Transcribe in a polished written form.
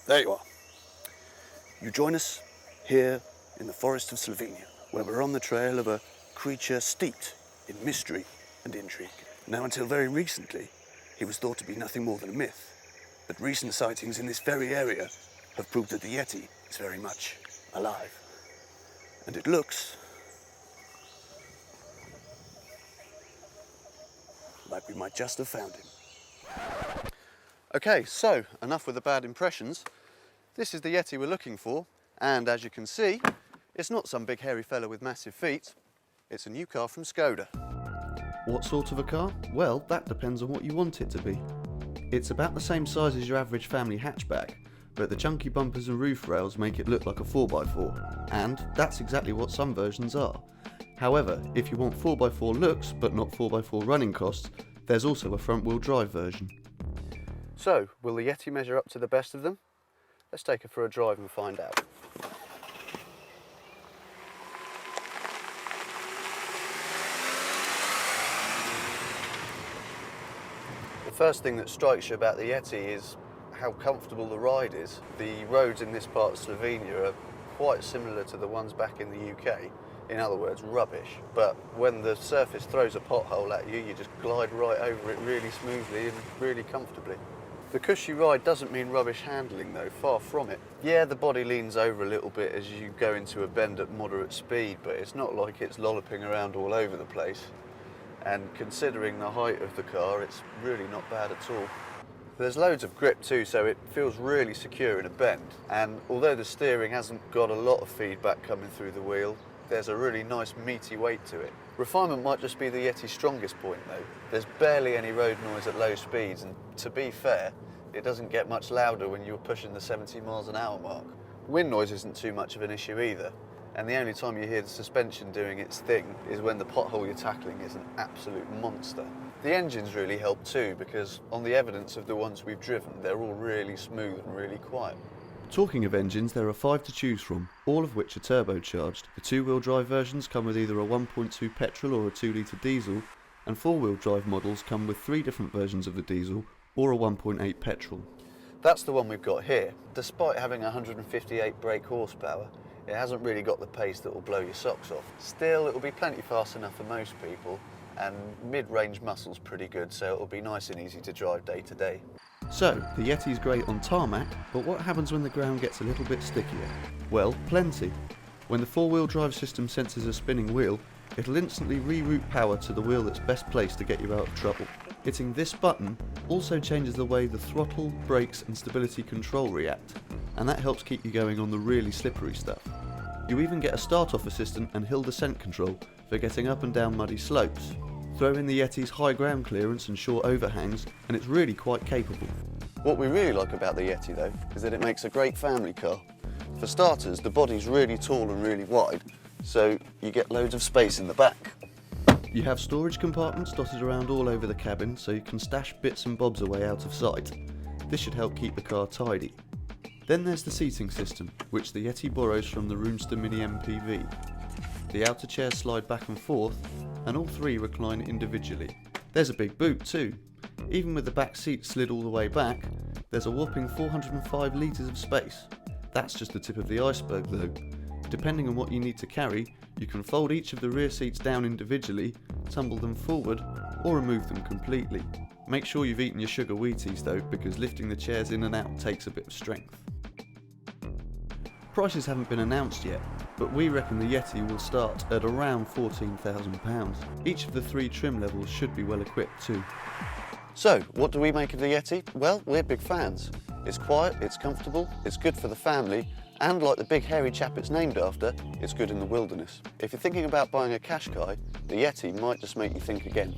There you are. You join us here in the forest of Slovenia, where we're on the trail of a creature steeped in mystery and intrigue. Now, until very recently, he was thought to be nothing more than a myth. But recent sightings in this very area have proved that the Yeti is very much alive. And it looks like we might just have found him. Okay, so enough with the bad impressions. This is the Yeti we're looking for, and as you can see, it's not some big hairy fella with massive feet. It's a new car from Skoda. What sort of a car? Well, that depends on what you want it to be. It's about the same size as your average family hatchback, but the chunky bumpers and roof rails make it look like a 4x4, and that's exactly what some versions are. However, if you want 4x4 looks but not 4x4 running costs, there's also a front-wheel drive version. So, will the Yeti measure up to the best of them? Let's take her for a drive and find out. The first thing that strikes you about the Yeti is how comfortable the ride is. The roads in this part of Slovenia are quite similar to the ones back in the UK. In other words, rubbish. But when the surface throws a pothole at you, you just glide right over it really smoothly and really comfortably. The cushy ride doesn't mean rubbish handling though, far from it. Yeah, the body leans over a little bit as you go into a bend at moderate speed, but it's not like it's lolloping around all over the place. And considering the height of the car, it's really not bad at all. There's loads of grip too, so it feels really secure in a bend. And although the steering hasn't got a lot of feedback coming through the wheel, there's a really nice meaty weight to it. Refinement might just be the Yeti's strongest point though. There's barely any road noise at low speeds, and to be fair, it doesn't get much louder when you're pushing the 70 miles an hour mark. Wind noise isn't too much of an issue either, and the only time you hear the suspension doing its thing is when the pothole you're tackling is an absolute monster. The engines really help too, because on the evidence of the ones we've driven, they're all really smooth and really quiet. Talking of engines, there are 5 to choose from, all of which are turbocharged. The 2-wheel drive versions come with either a 1.2 petrol or a 2-litre diesel, and 4-wheel drive models come with 3 different versions of the diesel or a 1.8 petrol. That's the one we've got here. Despite having 158 brake horsepower, it hasn't really got the pace that will blow your socks off. Still, it'll be plenty fast enough for most people, and mid-range muscle's pretty good, so it'll be nice and easy to drive day to day. So, the Yeti's great on tarmac, but what happens when the ground gets a little bit stickier? Well, plenty. When the 4-wheel drive system senses a spinning wheel, it'll instantly reroute power to the wheel that's best placed to get you out of trouble. Hitting this button also changes the way the throttle, brakes and stability control react, and that helps keep you going on the really slippery stuff. You even get a start-off assistant and hill descent control for getting up and down muddy slopes. Throw in the Yeti's high ground clearance and short overhangs, and it's really quite capable. What we really like about the Yeti though, is that it makes a great family car. For starters, the body's really tall and really wide, so you get loads of space in the back. You have storage compartments dotted around all over the cabin, so you can stash bits and bobs away out of sight. This should help keep the car tidy. Then there's the seating system, which the Yeti borrows from the Roomster Mini MPV. The outer chairs slide back and forth, and all 3 recline individually. There's a big boot too. Even with the back seat slid all the way back, there's a whopping 405 litres of space. That's just the tip of the iceberg though. Depending on what you need to carry, you can fold each of the rear seats down individually, tumble them forward, or remove them completely. Make sure you've eaten your sugar Wheaties though, because lifting the chairs in and out takes a bit of strength. Prices haven't been announced yet, but we reckon the Yeti will start at around £14,000. Each of the 3 trim levels should be well equipped too. So, what do we make of the Yeti? Well, we're big fans. It's quiet, it's comfortable, it's good for the family, and like the big hairy chap it's named after, it's good in the wilderness. If you're thinking about buying a Qashqai, the Yeti might just make you think again.